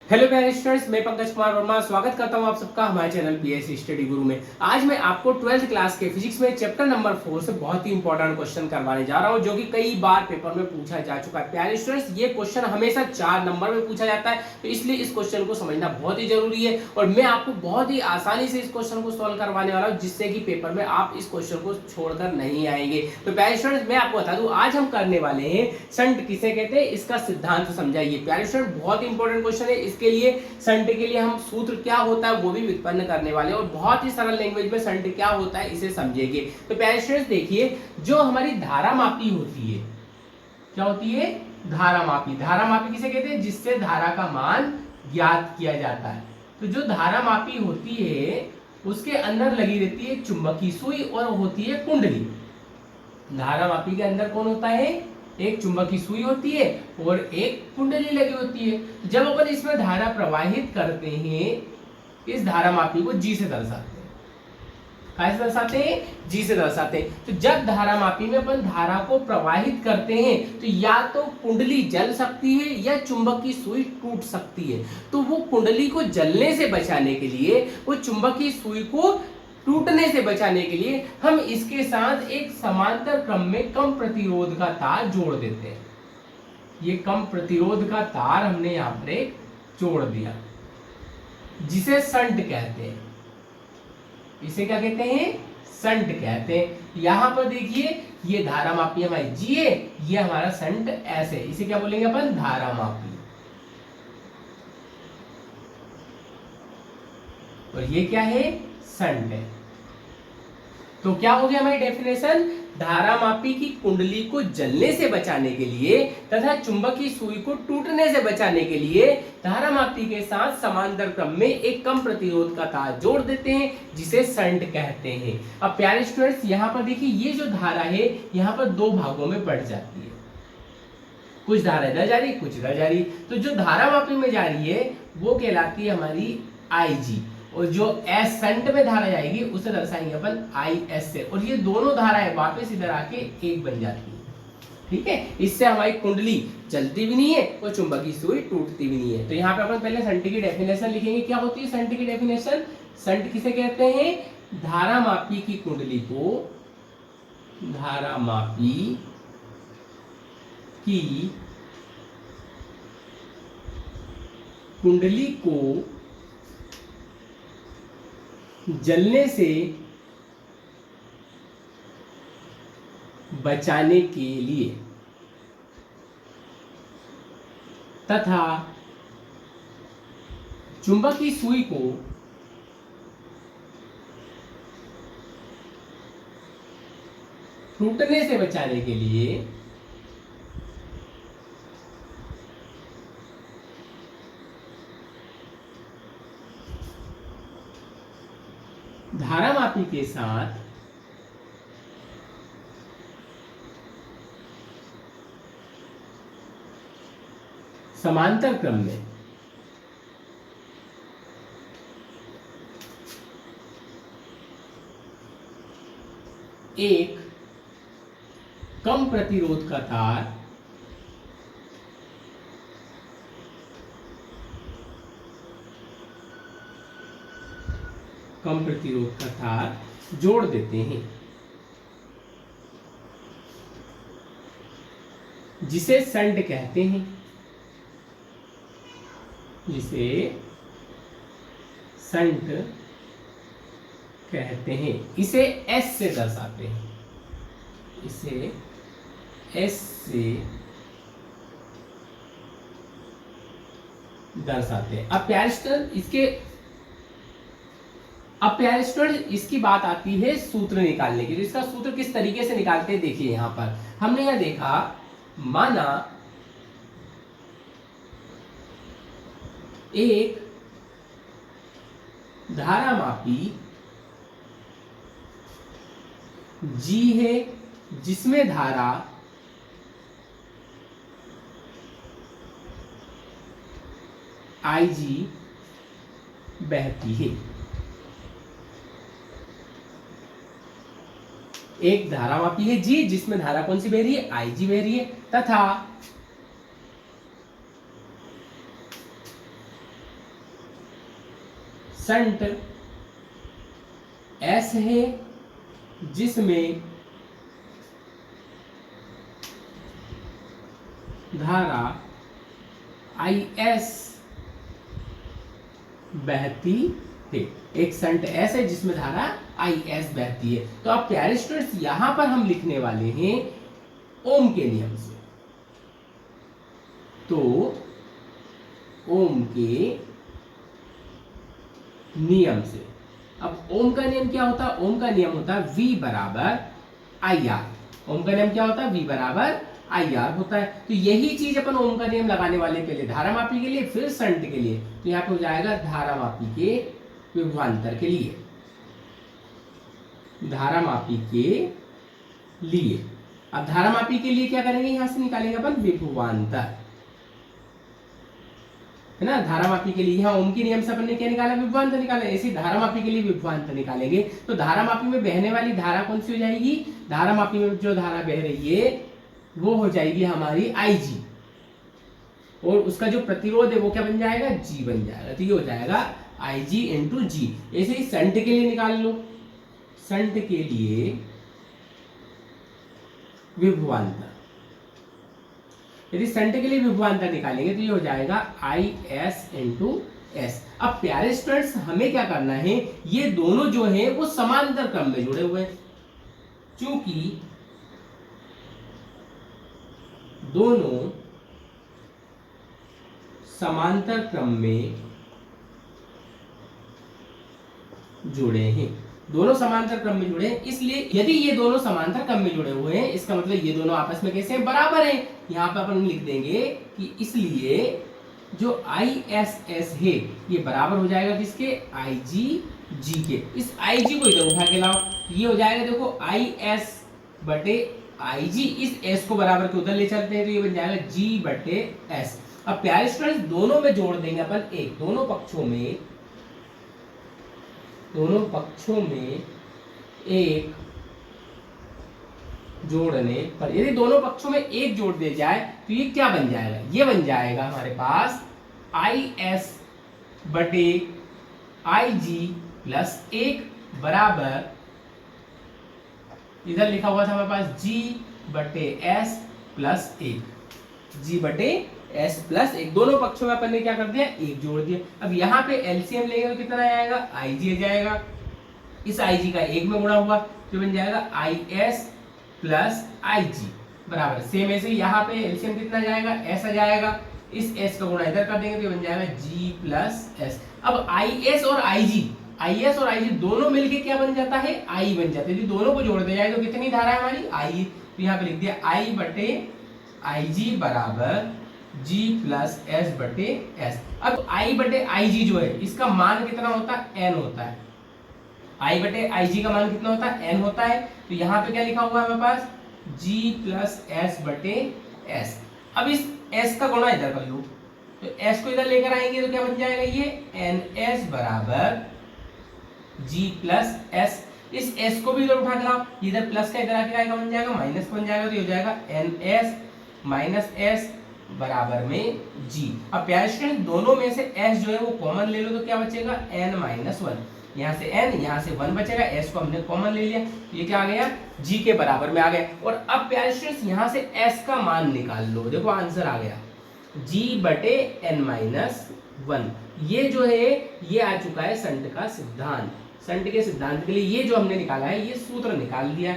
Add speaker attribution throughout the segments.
Speaker 1: Hello प्यारे students, मैं पंकज कुमार वर्मा स्वागत करता हूं आप सबका हमारे चैनल पीएससी स्टडी गुरु में। आज मैं आपको 12th क्लास के फिजिक्स में चैप्टर नंबर 4 से बहुत ही इंपॉर्टेंट क्वेश्चन करवाने जा रहा हूं, जो कि कई बार पेपर में पूछा जा चुका है। प्यारे स्टूडेंट्स, ये क्वेश्चन हमेशा 4 नंबर में पूछा जाता है, तो इसलिए इस क्वेश्चन को समझना बहुत ही जरूरी है और मैं आपको बहुत ही आसानी से इस क्वेश्चन को सॉल्व करवाने वाला हूँ, जिससे कि पेपर में आप इस क्वेश्चन को छोड़कर नहीं आएंगे। तो प्यारे स्टूडेंट्स, मैं आपको बता दूं, आज हम करने वाले हैं शंट किसे कहते हैं, इसका सिद्धांत समझाइए। प्यारे स्टूडेंट, बहुत ही इंपॉर्टेंट क्वेश्चन है। इसके लिए शंट के लिए हम सूत्र क्या होता है वो भी व्युत्पन्न करने वाले हैं और बहुत ही सरल लैंग्वेज में शंट क्या होता है इसे समझेंगे। तो प्यारे स्टूडेंट्स देखिए, जो हमारी धारा मापी होती है, क्या होती है? धारा मापी। धारा मापी किसे कहते हैं? जिससे धारा का मान ज्ञात किया जाता है। तो जो धारा मापी होती है उसके अंदर लगी रहती है चुंबकीय सुई और होती है कुंडली। धारा मापी के अंदर कौन होता है? एक चुंबकीय सुई होती है और एक कुंडली लगी होती है। जब अपन इसमें धारा प्रवाहित करते हैं, इस धारा मापी को जी से दर्शाते हैं। कैसे दर्शाते हैं? जी से दर्शाते हैं। तो जब धारा मापी में अपन धारा को प्रवाहित करते हैं तो या तो कुंडली जल सकती है या चुंबकीय सुई टूट सकती है। तो वो कुंडली को जलने से बचाने के लिए, वो चुंबकीय सुई को टूटने से बचाने के लिए हम इसके साथ एक समांतर क्रम में कम प्रतिरोध का तार जोड़ देते हैं। ये कम प्रतिरोध का तार हमने यहां पर एक जोड़ दिया, जिसे शंट कहते हैं। इसे क्या कहते हैं? शंट कहते हैं। यहां पर देखिए, ये धारा मापी हमारी जी है, ये हमारा शंट एस है। इसे क्या बोलेंगे अपन? धारा मापी। और ये क्या है? शंट है। तो क्या हो गया हमारी डेफिनेशन? धारा मापी की कुंडली को जलने से बचाने के लिए तथा चुंबकीय सुई को टूटने से बचाने के लिए धारा मापी के साथ समांतर क्रम में एक कम प्रतिरोध का तार जोड़ देते हैं, जिसे शंट कहते हैं। अब प्यारे स्टूडेंट्स, यहाँ पर देखिए, ये जो धारा है यहाँ पर दो भागों में बढ़ जाती है। कुछ धारा इधर जा रही, कुछ इधर जा रही। तो जो धारा मापी में जा रही है वो कहलाती है हमारी आई जी, और जो एस शंट में धारा जाएगी उसे दर्शाएंगे अपन आई एस से। और ये दोनों धाराएं वापस इधर आके एक बन जाती है। ठीक है, इससे हमारी कुंडली जलती भी नहीं है और चुंबकीय सुई टूटती भी नहीं है। तो यहाँ पे अपन पहले शंट की डेफिनेशन लिखेंगे। क्या होती है शंट की डेफिनेशन? शंट किसे कहते हैं? धारा मापी की कुंडली को, धारा मापी की कुंडली को जलने से बचाने के लिए तथा चुंबकीय सुई को टूटने से बचाने के लिए धारा मापी के साथ समांतर क्रम में एक कम प्रतिरोध का तार जोड़ देते हैं, जिसे शंट कहते हैं। जिसे शंट कहते हैं। इसे एस से दर्शाते हैं। इसे एस से दर्शाते हैं। अब प्यारे स्टूडेंट, इसकी बात आती है सूत्र निकालने की। तो इसका सूत्र किस तरीके से निकालते हैं देखिए। यहां पर हमने यह देखा, माना एक धारा मापी जी है, जिसमें धारा आई जी बहती है। एक धारामापी है जी, जिसमें धारा कौन सी बह रही है? आई जी बह रही है, तथा संट S है जिसमें धारा IS बहती है। एक संट S है जिसमें धारा IS बहती है। तो अब प्यारे स्टूडेंट्स यहां पर हम लिखने वाले हैं ओम के नियम से। तो ओम के नियम से, अब ओम का नियम क्या होता है? ओम का नियम होता है V बराबर IR। ओम का नियम क्या होता है? V बराबर IR होता है। तो यही चीज अपन ओम का नियम लगाने वाले, पहले धारामापी के लिए फिर संट के लिए। तो यहाँ पे हो जाएगा धारामापी के विभवांतर के लिए, धारामापी के लिए। अब धारामापी के लिए क्या करेंगे? यहां से निकालेंगे अपन विभवांतर, है ना। धारामापी के लिए यहाँ ओम के नियम से अपन ने क्या निकाला? विभवांतर निकाला। ऐसे धारामापी के लिए विभवांतर निकालेंगे तो धारामापी में बहने वाली धारा कौन सी हो जाएगी? धारामापी में जो धारा बह रही है वो हो जाएगी हमारी IG, और उसका जो प्रतिरोध है वो क्या बन जाएगा? G बन जाएगा। तो ये हो जाएगा IG इंटू G। ऐसे ही संट के लिए निकाल लो। संट के लिए विभवांतर, यदि संट के लिए विभवांतर निकालेंगे तो ये हो जाएगा IS इंटू S। अब प्यारे स्टूडेंट्स हमें क्या करना है? ये दोनों जो है वो समांतर क्रम में जुड़े हुए हैं। चूंकि दोनों समांतर क्रम में जुड़े हैं, दोनों समांतर क्रम में जुड़े हैं, इसलिए यदि ये दोनों समांतर क्रम में जुड़े हुए हैं इसका मतलब ये दोनों आपस में कैसे हैं? बराबर हैं। यहां पर अपन लिख देंगे कि इसलिए जो ISS है ये बराबर हो जाएगा किसके? IG के। इस IG को इधर उठा के लाओ, ये हो जाएगा देखो IS बटे IG। इस S को बराबर के उधर ले चलते हैं तो ये बन जाएगा G बटे S। अब प्यारे स्टूडेंट्स दोनों में जोड़ देंगे अपन एक, दोनों पक्षों में एक जोड़ने पर यदि दोनों पक्षों में एक जोड़ दिया जाए तो ये क्या बन जाएगा? ये बन जाएगा हमारे पास IS बटे IG प्लस 1 बराबर, इधर लिखा हुआ था हमारे पास G बटे S प्लस 1। G बटे S प्लस 1, दोनों पक्षों में अपन ने क्या कर दिया? एक जोड़ दिया। अब यहाँ पे LCM लेंगे तो कितना आएगा? IG आ जाएगा। इस IG का एक में गुणा हुआ तो बन जाएगा IS प्लस IG बराबर। सेम ऐसे यहाँ पे LCM कितना जाएगा? S आ जाएगा। इस S का गुणा इधर कर देंगे तो बन जाएगा G प्लस S। अब IS और IG दोनों मिलके क्या बन जाता है? I बन जाता है। यदि दोनों को जोड़ दिया जाए तो कितनी धारा है हमारी? I। तो यहाँ पे लिख दिया I बटे IG बराबर G प्लस S बटे S। अब I बटे IG जो है इसका मान कितना होता है? N होता है। I बटे IG का मान कितना होता है? N होता है। तो यहाँ पे क्या लिखा हुआ है हमारे पास? G प्लस S बटे S। अब इस S का गुणा इधर कर लो, तो S को इधर लेकर आएंगे तो क्या बन जाएगा? ये NS बराबर G प्लस S। इस S को भी इधर उठा के लाओ, इधर प्लस का इधर आके आएगा बन जाएगा माइनस बन जाएगा, तो ये हो जाएगा NS माइनस S बराबर में G। अब प्यारे स्टूडेंट दोनों में से S जो है वो कॉमन ले लो तो क्या बचेगा? N minus 1। यहाँ से N, यहाँ से 1 बचेगा, S को हमने कॉमन ले लिया, ये क्या आ गया? G के बराबर में आ गया। और अब प्यारे स्टूडेंट्स यहाँ से S का मान निकाल लो, देखो आंसर आ गया G बटे N माइनस 1। ये जो है ये आ चुका है संट का सिद्धांत। संट के सिद्धांत के लिए ये जो हमने निकाला है ये सूत्र निकाल दिया,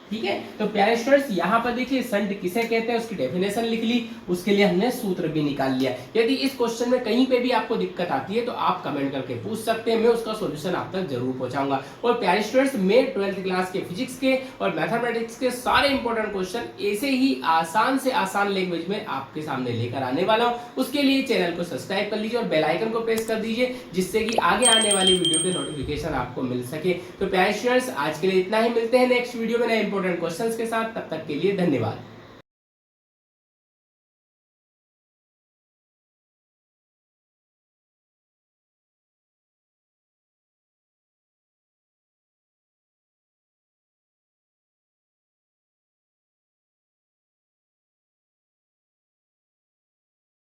Speaker 1: ठीक है। तो प्यारे स्टूडेंट्स यहाँ पर देखिए संट किसे कहते हैं उसकी डेफिनेशन लिख ली, उसके लिए हमने सूत्र भी निकाल लिया। यदि इस क्वेश्चन में कहीं पे भी आपको दिक्कत आती है तो आप कमेंट करके पूछ सकते हैं, मैं उसका सॉल्यूशन आप तक जरूर पहुंचाऊंगा। और प्यारे स्टूडेंट्स मैं 12th क्लास के फिजिक्स के और मैथमेटिक्स के सारे इंपॉर्टेंट क्वेश्चन ऐसे ही आसान से आसान लैंग्वेज में आपके सामने लेकर आने वाला हूँ। उसके लिए चैनल को सब्सक्राइब कर लीजिए और बेल आइकन को प्रेस कर दीजिए जिससे कि आगे आने वाली वीडियो के नोटिफिकेशन आपको मिल सके। तो प्यारे स्टूडेंट्स आज के लिए इतना ही, मिलते हैं नेक्स्ट वीडियो में नए इंपॉर्टेंट क्वेश्चंस के साथ, तब तक के लिए धन्यवाद।